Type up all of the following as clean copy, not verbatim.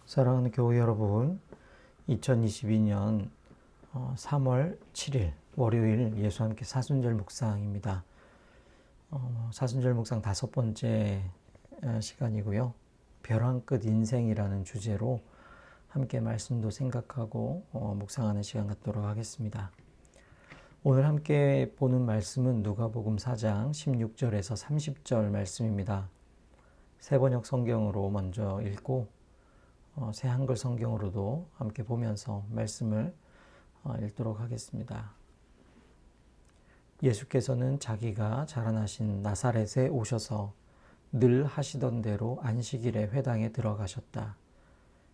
사랑하는 교회 여러분, 2022년 3월 7일 월요일 예수와 함께 사순절 묵상입니다. 사순절 묵상 5번째 시간이고요. 벼랑 끝 인생이라는 주제로 함께 말씀도 생각하고 묵상하는 시간 갖도록 하겠습니다. 오늘 함께 보는 말씀은 누가복음 4장 16절에서 30절 말씀입니다. 새번역 성경으로 먼저 읽고 새 한글 성경으로도 함께 보면서 말씀을 읽도록 하겠습니다. 예수께서는 자기가 자라나신 나사렛에 오셔서 늘 하시던 대로 안식일에 회당에 들어가셨다.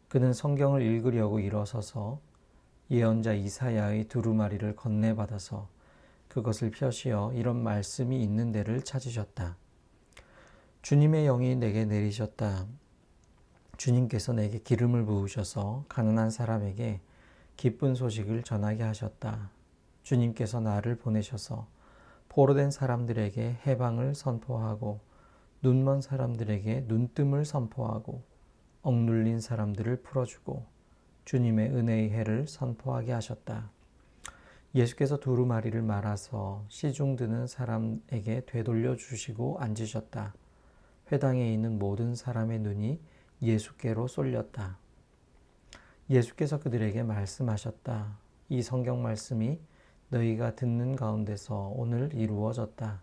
그는 성경을 읽으려고 일어서서 예언자 이사야의 두루마리를 건네받아서 그것을 펴시어 이런 말씀이 있는 데를 찾으셨다. 주님의 영이 내게 내리셨다. 주님께서 내게 기름을 부으셔서 가난한 사람에게 기쁜 소식을 전하게 하셨다. 주님께서 나를 보내셔서 포로된 사람들에게 해방을 선포하고 눈먼 사람들에게 눈뜸을 선포하고 억눌린 사람들을 풀어주고 주님의 은혜의 해를 선포하게 하셨다. 예수께서 두루마리를 말아서 시중 드는 사람에게 되돌려 주시고 앉으셨다. 회당에 있는 모든 사람의 눈이 예수께로 쏠렸다. 예수께서 그들에게 말씀하셨다. 이 성경 말씀이 너희가 듣는 가운데서 오늘 이루어졌다.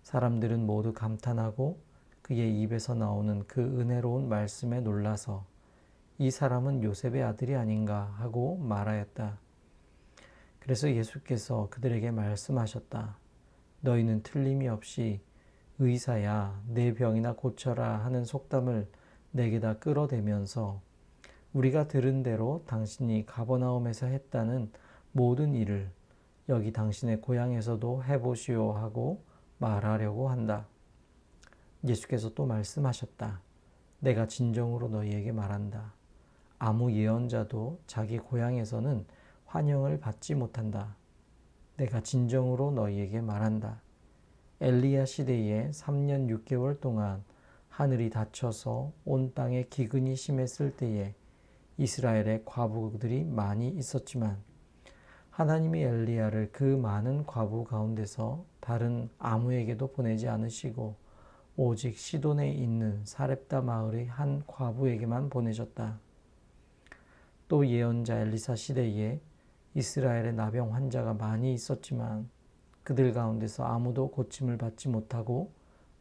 사람들은 모두 감탄하고 그의 입에서 나오는 그 은혜로운 말씀에 놀라서 이 사람은 요셉의 아들이 아닌가 하고 말하였다. 그래서 예수께서 그들에게 말씀하셨다. 너희는 틀림이 없이 의사야 내 병이나 고쳐라 하는 속담을 내게다 끌어대면서 우리가 들은 대로 당신이 가버나움에서 했다는 모든 일을 여기 당신의 고향에서도 해보시오 하고 말하려고 한다. 예수께서 또 말씀하셨다. 내가 진정으로 너희에게 말한다. 아무 예언자도 자기 고향에서는 환영을 받지 못한다. 내가 진정으로 너희에게 말한다. 엘리야 시대에 3년 6개월 동안 하늘이 닫혀서 온 땅에 기근이 심했을 때에 이스라엘에 과부들이 많이 있었지만 하나님이 엘리야를 그 많은 과부 가운데서 다른 아무에게도 보내지 않으시고 오직 시돈에 있는 사렙다 마을의 한 과부에게만 보내셨다. 또 예언자 엘리사 시대에 이스라엘에 나병 환자가 많이 있었지만 그들 가운데서 아무도 고침을 받지 못하고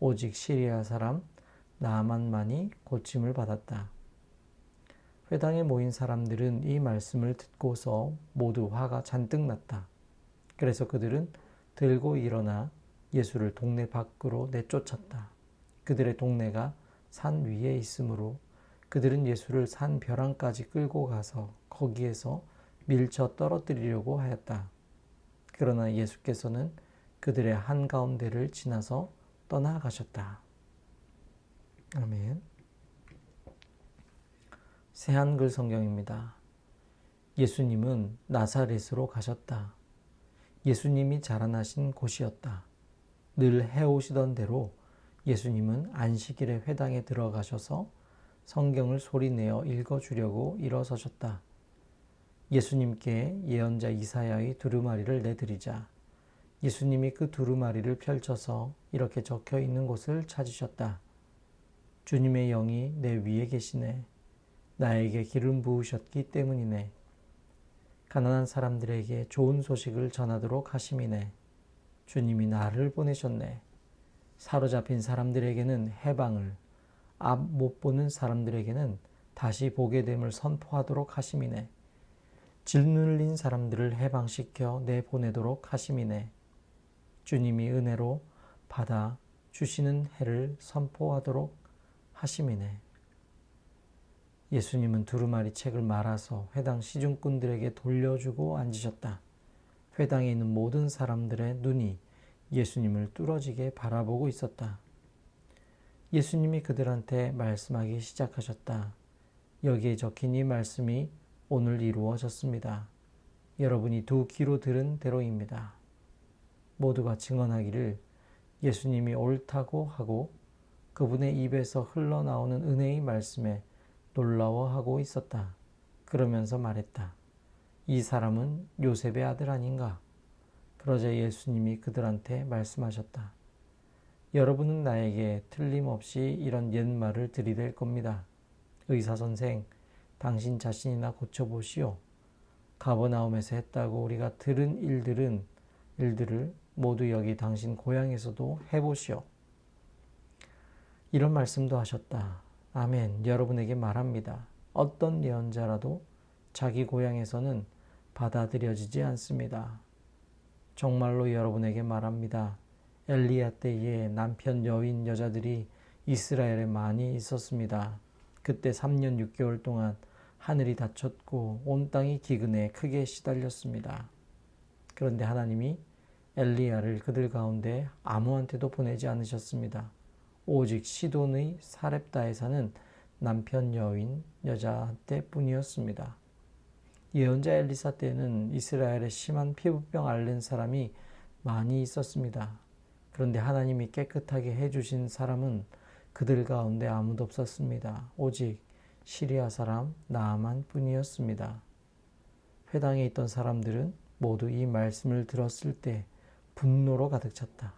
오직 시리아 사람 나아만만이 고침을 받았다. 회당에 모인 사람들은 이 말씀을 듣고서 모두 화가 잔뜩 났다. 그래서 그들은 들고 일어나 예수를 동네 밖으로 내쫓았다. 그들의 동네가 산 위에 있으므로 그들은 예수를 산 벼랑까지 끌고 가서 거기에서 밀쳐 떨어뜨리려고 하였다. 그러나 예수께서는 그들의 한가운데를 지나서 떠나가셨다. 아멘. 새한글 성경입니다. 예수님은 나사렛으로 가셨다. 예수님이 자라나신 곳이었다. 늘 해오시던 대로 예수님은 안식일에 회당에 들어가셔서 성경을 소리내어 읽어주려고 일어서셨다. 예수님께 예언자 이사야의 두루마리를 내드리자 예수님이 그 두루마리를 펼쳐서 이렇게 적혀 있는 곳을 찾으셨다. 주님의 영이 내 위에 계시네. 나에게 기름 부으셨기 때문이네. 가난한 사람들에게 좋은 소식을 전하도록 하심이네. 주님이 나를 보내셨네. 사로잡힌 사람들에게는 해방을, 앞 못 보는 사람들에게는 다시 보게 됨을 선포하도록 하심이네. 짓눌린 사람들을 해방시켜 내보내도록 하심이네. 주님이 은혜로 받아 주시는 해를 선포하도록 하심이네. 예수님은 두루마리 책을 말아서 회당 시중꾼들에게 돌려주고 앉으셨다. 회당에 있는 모든 사람들의 눈이 예수님을 뚫어지게 바라보고 있었다. 예수님이 그들한테 말씀하기 시작하셨다. 여기에 적힌 이 말씀이 오늘 이루어졌습니다. 여러분이 두 귀로 들은 대로입니다. 모두가 증언하기를 예수님이 옳다고 하고 그분의 입에서 흘러나오는 은혜의 말씀에 놀라워하고 있었다. 그러면서 말했다. 이 사람은 요셉의 아들 아닌가? 그러자 예수님이 그들한테 말씀하셨다. 여러분은 나에게 틀림없이 이런 옛말을 들이댈 겁니다. 의사 선생, 당신 자신이나 고쳐보시오. 가버나움에서 했다고 우리가 들은 일들을 모두 여기 당신 고향에서도 해보시오. 이런 말씀도 하셨다. 아멘. 여러분에게 말합니다. 어떤 예언자라도 자기 고향에서는 받아들여지지 않습니다. 정말로 여러분에게 말합니다. 엘리야 때에 남편 여인 여자들이 이스라엘에 많이 있었습니다. 그때 3년 6개월 동안 하늘이 닫혔고 온 땅이 기근에 크게 시달렸습니다. 그런데 하나님이 엘리야를 그들 가운데 아무한테도 보내지 않으셨습니다. 오직 시돈의 사렙다에 사는 남편 여인 여자한테 뿐이었습니다. 예언자 엘리사 때는 이스라엘에 심한 피부병 앓는 사람이 많이 있었습니다. 그런데 하나님이 깨끗하게 해주신 사람은 그들 가운데 아무도 없었습니다. 오직 시리아 사람 나아만 뿐이었습니다. 회당에 있던 사람들은 모두 이 말씀을 들었을 때 분노로 가득 찼다.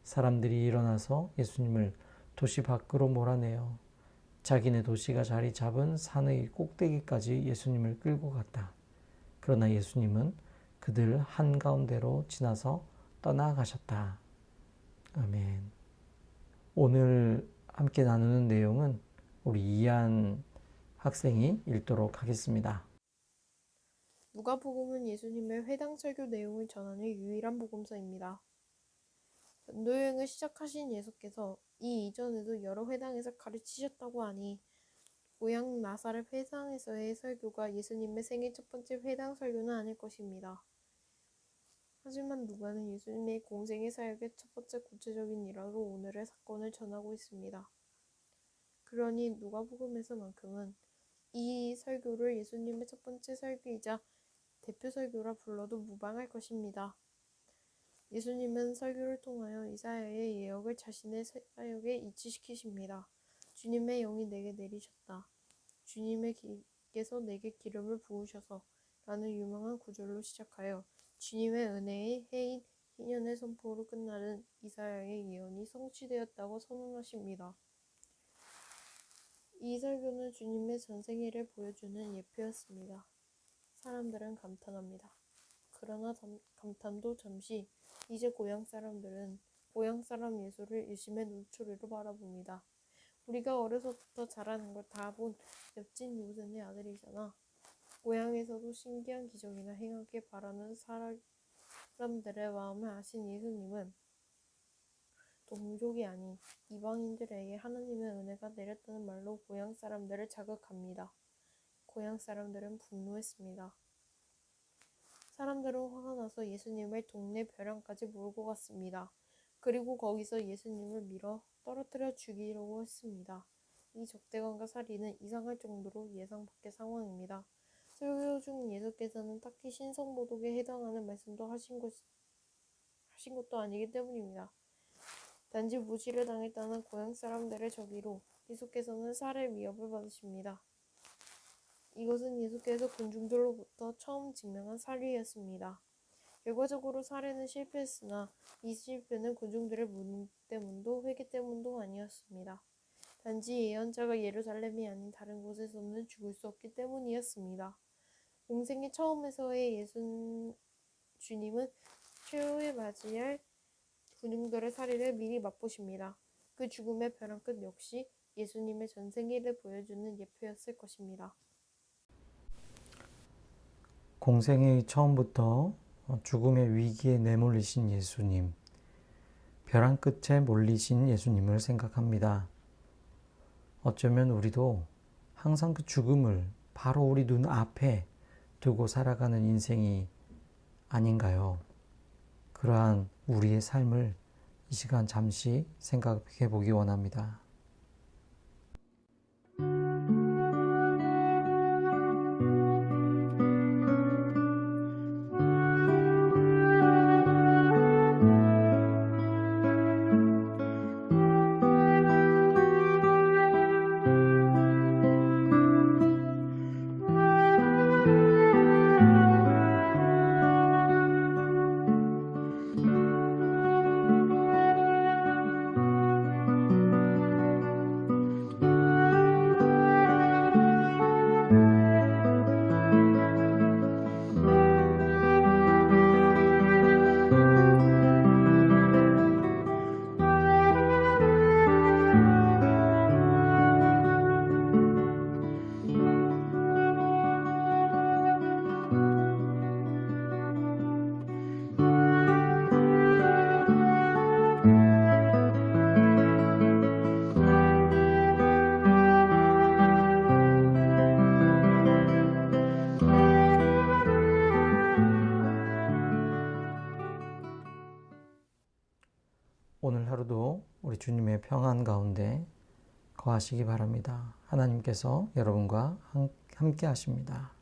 사람들이 일어나서 예수님을 도시 밖으로 몰아내어 자기네 도시가 자리 잡은 산의 꼭대기까지 예수님을 끌고 갔다. 그러나 예수님은 그들 한가운데로 지나서 떠나가셨다. 아멘. 오늘 함께 나누는 내용은 우리 이한 학생이 읽도록 하겠습니다. 누가복음은 예수님의 회당 설교 내용을 전하는 유일한 복음서입니다. 전도 여행을 시작하신 예수께서 이 이전에도 여러 회당에서 가르치셨다고 하니 고향 나사렛 회당에서의 설교가 예수님의 생애 첫 번째 회당 설교는 아닐 것입니다. 하지만 누가는 예수님의 공생의 사역의 첫 번째 구체적인 일화로 오늘의 사건을 전하고 있습니다. 그러니 누가복음에서만큼은 이 설교를 예수님의 첫 번째 설교이자 대표 설교라 불러도 무방할 것입니다. 예수님은 설교를 통하여 이사야의 예언을 자신의 사역에 이치시키십니다. 주님의 영이 내게 내리셨다. 주님께서 내게 기름을 부으셔서 라는 유명한 구절로 시작하여 주님의 은혜의 해인 희년의 선포로 끝나는 이사야의 예언이 성취되었다고 선언하십니다. 이 설교는 주님의 전생애를 보여주는 예표였습니다. 사람들은 감탄합니다. 그러나 감탄도 잠시 이제 고향 사람들은 고향 사람 예수를 일심의 눈초리로 바라봅니다. 우리가 어려서부터 자라는 걸 다 본 옆집 요셉네 아들이잖아. 고향에서도 신기한 기적이나 행하길 바라는 사람들의 마음을 아신 예수님은 동족이 아닌 이방인들에게 하나님의 은혜가 내렸다는 말로 고향 사람들을 자극합니다. 고향 사람들은 분노했습니다. 사람들은 화가 나서 예수님을 동네 벼랑까지 몰고 갔습니다. 그리고 거기서 예수님을 밀어 떨어뜨려 죽이려고 했습니다. 이 적대감과 살인은 이상할 정도로 예상 밖의 상황입니다. 설교 중 예수께서는 딱히 신성모독에 해당하는 말씀도 하신 것도 아니기 때문입니다. 단지 무시를 당했다는 고향 사람들의 저기로 예수께서는 살해 위협을 받으십니다. 이것은 예수께서 군중들로부터 처음 증명한 살위였습니다. 결과적으로 살해는 실패했으나 이 실패는 군중들의 문 때문도 회개 때문도 아니었습니다. 단지 예언자가 예루살렘이 아닌 다른 곳에서는 죽을 수 없기 때문이었습니다. 공생의 처음에서의 주님은 최후에 맞이할 군중들의 살인을 미리 맛보십니다. 그 죽음의 벼랑 끝 역시 예수님의 전생애를 보여주는 예표였을 것입니다. 공생의 처음부터 죽음의 위기에 내몰리신 예수님, 벼랑 끝에 몰리신 예수님을 생각합니다. 어쩌면 우리도 항상 그 죽음을 바로 우리 눈 앞에 두고 살아가는 인생이 아닌가요? 그러한 우리의 삶을 이 시간 잠시 생각해 보기 원합니다. 우리 주님의 평안 가운데 거하시기 바랍니다. 하나님께서 여러분과 함께 하십니다.